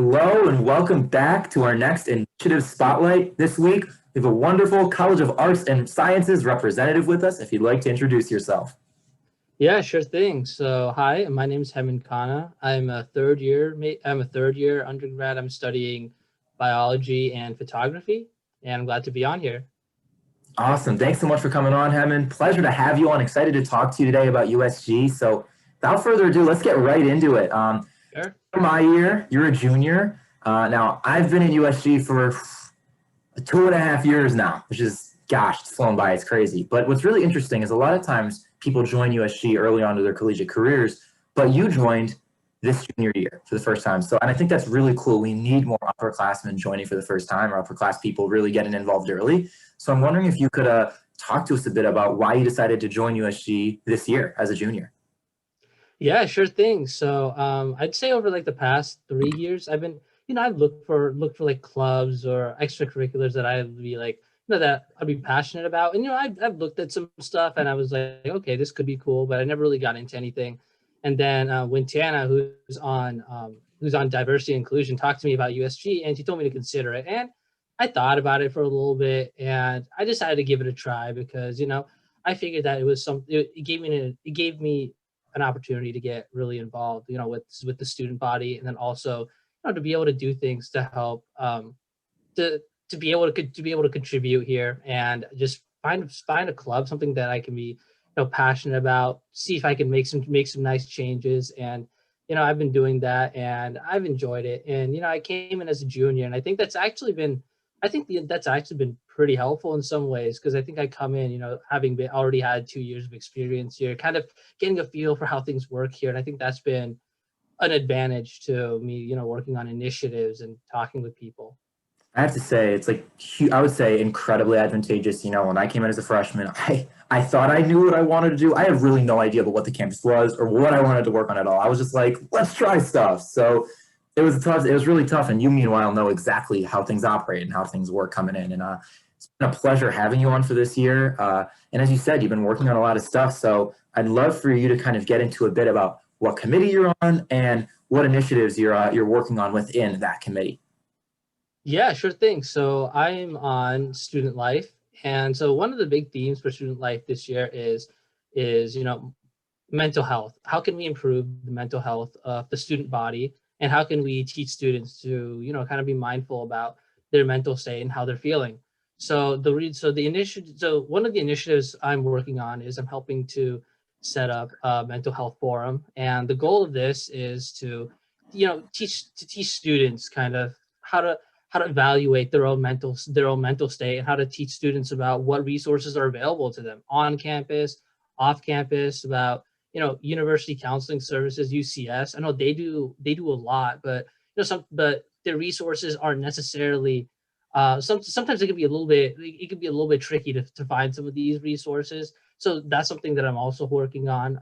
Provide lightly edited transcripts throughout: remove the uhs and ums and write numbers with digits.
Hello and welcome back to our next initiative spotlight. This week, we have a wonderful College of Arts and Sciences representative with us. If you'd like to introduce yourself. Yeah, sure thing. So, hi, my name is Hemen Khanna. I'm a third year undergrad. I'm studying biology and photography, and I'm glad to be on here. Awesome. Thanks so much for coming on, Hemen. Pleasure to have you on. Excited to talk to you today about USG. So, without further ado, let's get right into it. Sure. My year, you're a junior. Now, I've been in USG for 2.5 years now, which is, gosh, it's flown by. It's crazy. But what's really interesting is a lot of times people join USG early on to their collegiate careers, but you joined this junior year for the first time. So, and I think that's really cool. We need more upperclassmen joining for the first time, or upper class people really getting involved early. So I'm wondering if you could talk to us a bit about why you decided to join USG this year as a junior. Yeah, sure thing. So, I'd say over like the past 3 years, I've looked for like clubs or extracurriculars that I'd be like, that I'd be passionate about. And I've looked at some stuff, and I was like, okay, this could be cool, but I never really got into anything. And then when Tana, who's on diversity and inclusion, talked to me about USG, and she told me to consider it, and I thought about it for a little bit, and I decided to give it a try because I figured that it gave me an opportunity to get really involved, with the student body, and then also, to be able to do things to help, to to be able to contribute here, and just find a club, something that I can be, passionate about. See if I can make some nice changes, and I've been doing that, and I've enjoyed it. And I came in as a junior, and that's actually been pretty helpful in some ways, because I think I come in, having been already had 2 years of experience here, kind of getting a feel for how things work here. And I think that's been an advantage to me, working on initiatives and talking with people. I have to say, it's like, I would say incredibly advantageous. When I came in as a freshman, I thought I knew what I wanted to do. I had really no idea about what the campus was or what I wanted to work on at all. I was just like, let's try stuff. So it was tough. It was really tough. And you, meanwhile, know exactly how things operate and how things work coming in. And it's been a pleasure having you on for this year. And as you said, you've been working on a lot of stuff. So I'd love for you to kind of get into a bit about what committee you're on and what initiatives you're working on within that committee. Yeah, sure thing. So I'm on student life, and so one of the big themes for student life this year is mental health. How can we improve the mental health of the student body, and how can we teach students to kind of be mindful about their mental state and how they're feeling? So one of the initiatives I'm working on is I'm helping to set up a mental health forum, and the goal of this is to teach students kind of how to evaluate their own mental state, and how to teach students about what resources are available to them on campus, off campus, about university counseling services, UCS. I know they do a lot, but but their resources aren't necessarily, sometimes it can be a little bit tricky to find some of these resources. So that's something that I'm also working on,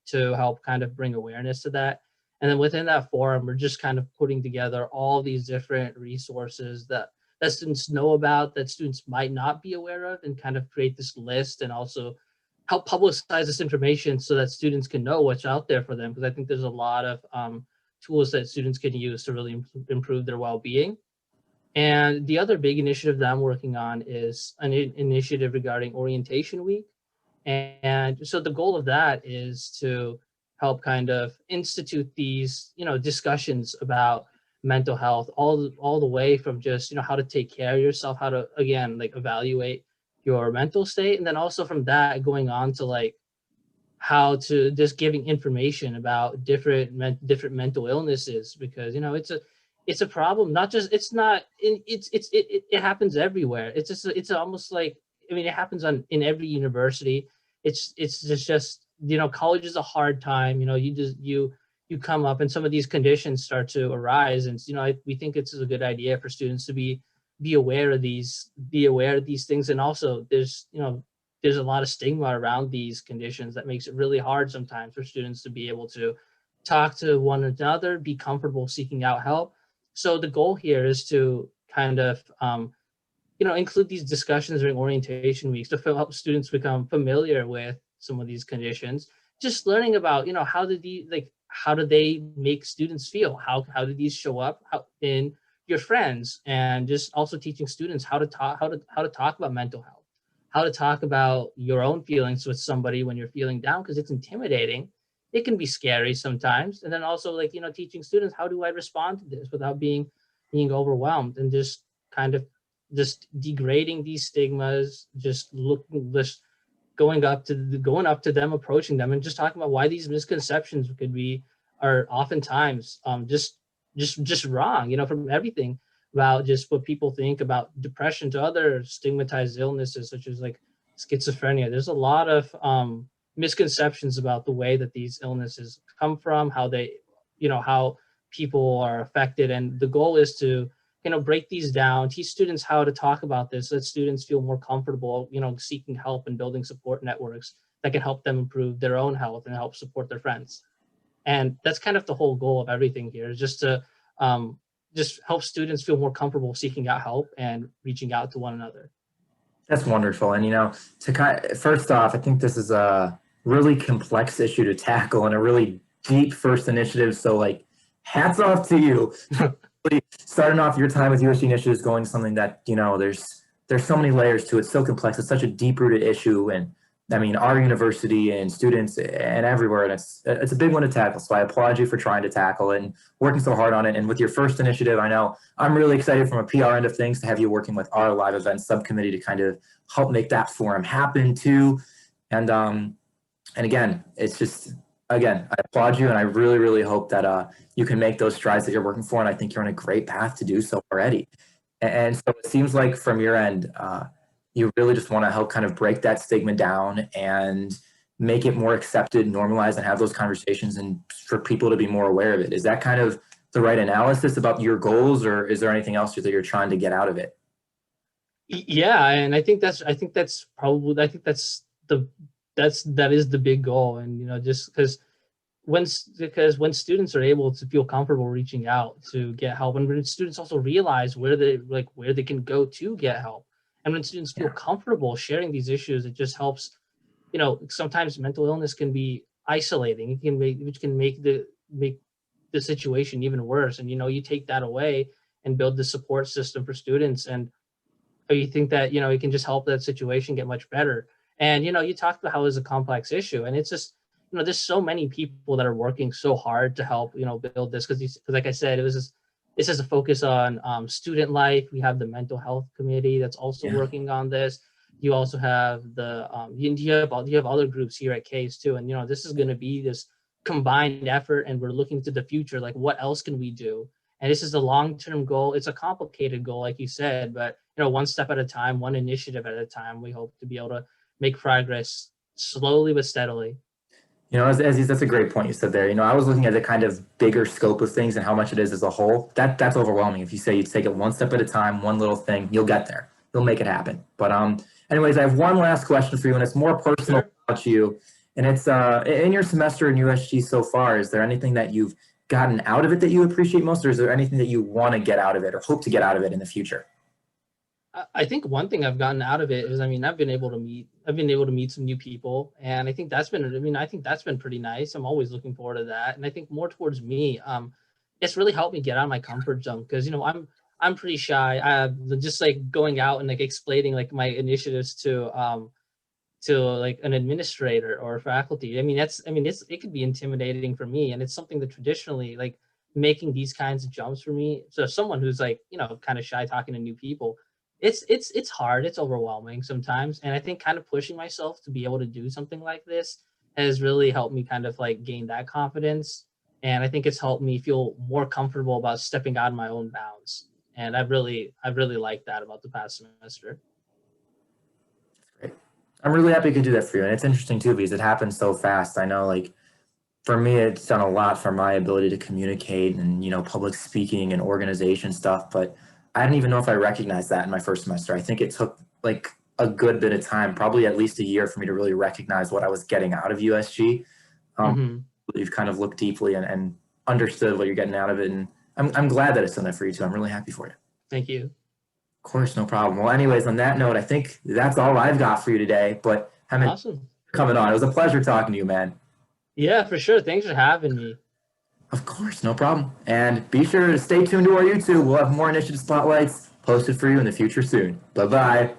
to help kind of bring awareness to that. And then within that forum, we're just kind of putting together all these different resources that students know about, that students might not be aware of, and kind of create this list, and also help publicize this information so that students can know what's out there for them. Because I think there's a lot of tools that students can use to really improve their well-being. And the other big initiative that I'm working on is an initiative regarding orientation week. And so the goal of that is to help kind of institute these, discussions about mental health, all the way from just, how to take care of yourself, how to, again, like, evaluate your mental state. And then also from that going on to, like, how to just giving information about different mental illnesses, because it's a problem. Not just it's not it happens everywhere. It's almost like, I mean, it happens in every university. It's just college is a hard time. You come up, and some of these conditions start to arise, and we think it's a good idea for students to be aware of these things. And also there's a lot of stigma around these conditions that makes it really hard sometimes for students to be able to talk to one another, be comfortable seeking out help. So the goal here is to kind of, include these discussions during orientation weeks to help students become familiar with some of these conditions. Just learning about, how do they make students feel? How do these show up in your friends? And just also teaching students how to talk about mental health, how to talk about your own feelings with somebody when you're feeling down, because it's intimidating. It can be scary sometimes. And then also, like, teaching students, how do I respond to this without being overwhelmed, and just kind of just degrading these stigmas, just going up to them, approaching them, and just talking about why these misconceptions are oftentimes just wrong. From everything about just what people think about depression to other stigmatized illnesses such as like schizophrenia. There's a lot of misconceptions about the way that these illnesses come from, how how people are affected, and the goal is to break these down, teach students how to talk about this, so that students feel more comfortable, seeking help and building support networks that can help them improve their own health and help support their friends. And that's kind of the whole goal of everything here, is just to just help students feel more comfortable seeking out help and reaching out to one another. That's wonderful. And, first off, I think this is a really complex issue to tackle and a really deep first initiative. So, like, hats off to you. Starting off your time with USG initiatives, going to something that, there's so many layers to it, so complex. It's such a deep-rooted issue. And, I mean, our university and students and everywhere, and it's a big one to tackle. So I applaud you for trying to tackle it and working so hard on it. And with your first initiative, I know I'm really excited from a PR end of things to have you working with our live events subcommittee to kind of help make that forum happen too. And again, it's just, again, I applaud you, and I really, really hope that you can make those strides that you're working for. And I think you're on a great path to do so already. And so it seems like from your end, you really just want to help kind of break that stigma down and make it more accepted, normalized, and have those conversations, and for people to be more aware of it. Is that kind of the right analysis about your goals, or is there anything else that you're trying to get out of it? Yeah, and I think that is the big goal. And just because when students are able to feel comfortable reaching out to get help, and when students also realize where they can go to get help, and when students feel comfortable sharing these issues, it just helps. Sometimes mental illness can be isolating. Which can make the situation even worse. And you take that away and build the support system for students, and you think that it can just help that situation get much better. And you talked about how it's a complex issue, and it's just there's so many people that are working so hard to help build this, because like I said, this is a focus on student life. We have the mental health committee that's also working on this. You also have you have other groups here at CAS too, and this is going to be this combined effort, and we're looking to the future, like what else can we do? And this is a long-term goal. It's a complicated goal, like you said, but one step at a time, one initiative at a time. We hope to be able to make progress slowly but steadily. That's a great point you said there. I was looking at the kind of bigger scope of things and how much it is as a whole. That's overwhelming. If you say you take it one step at a time, one little thing, you'll get there. You'll make it happen. But anyways, I have one last question for you, and it's more personal about you. And it's in your semester in USG so far, is there anything that you've gotten out of it that you appreciate most, or is there anything that you want to get out of it or hope to get out of it in the future? I think one thing I've gotten out of it is, I've been able to meet some new people, and I think that's been pretty nice. I'm always looking forward to that. And I think more towards me, it's really helped me get out of my comfort zone, because I'm pretty shy. Just like going out and like explaining like my initiatives to like an administrator or faculty. It could be intimidating for me, and it's something that traditionally, like, making these kinds of jumps for me. So someone who's like kind of shy talking to new people, it's hard, it's overwhelming sometimes. And I think kind of pushing myself to be able to do something like this has really helped me kind of like gain that confidence. And I think it's helped me feel more comfortable about stepping out of my own bounds. And I've really liked that about the past semester. Great. I'm really happy to do that for you. And it's interesting too, because it happens so fast. I know, like, for me, it's done a lot for my ability to communicate and, public speaking and organization stuff, but I didn't even know if I recognized that in my first semester. I think it took like a good bit of time, probably at least a year, for me to really recognize what I was getting out of USG. You've kind of looked deeply and understood what you're getting out of it. And I'm glad that it's done that for you too. I'm really happy for you. Thank you. Of course, no problem. Well, anyways, on that note, I think that's all I've got for you today. But Hemen, Awesome. coming on. It was a pleasure talking to you, man. Yeah, for sure. Thanks for having me. Of course, no problem. And be sure to stay tuned to our YouTube. We'll have more initiative spotlights posted for you in the future soon. Bye bye.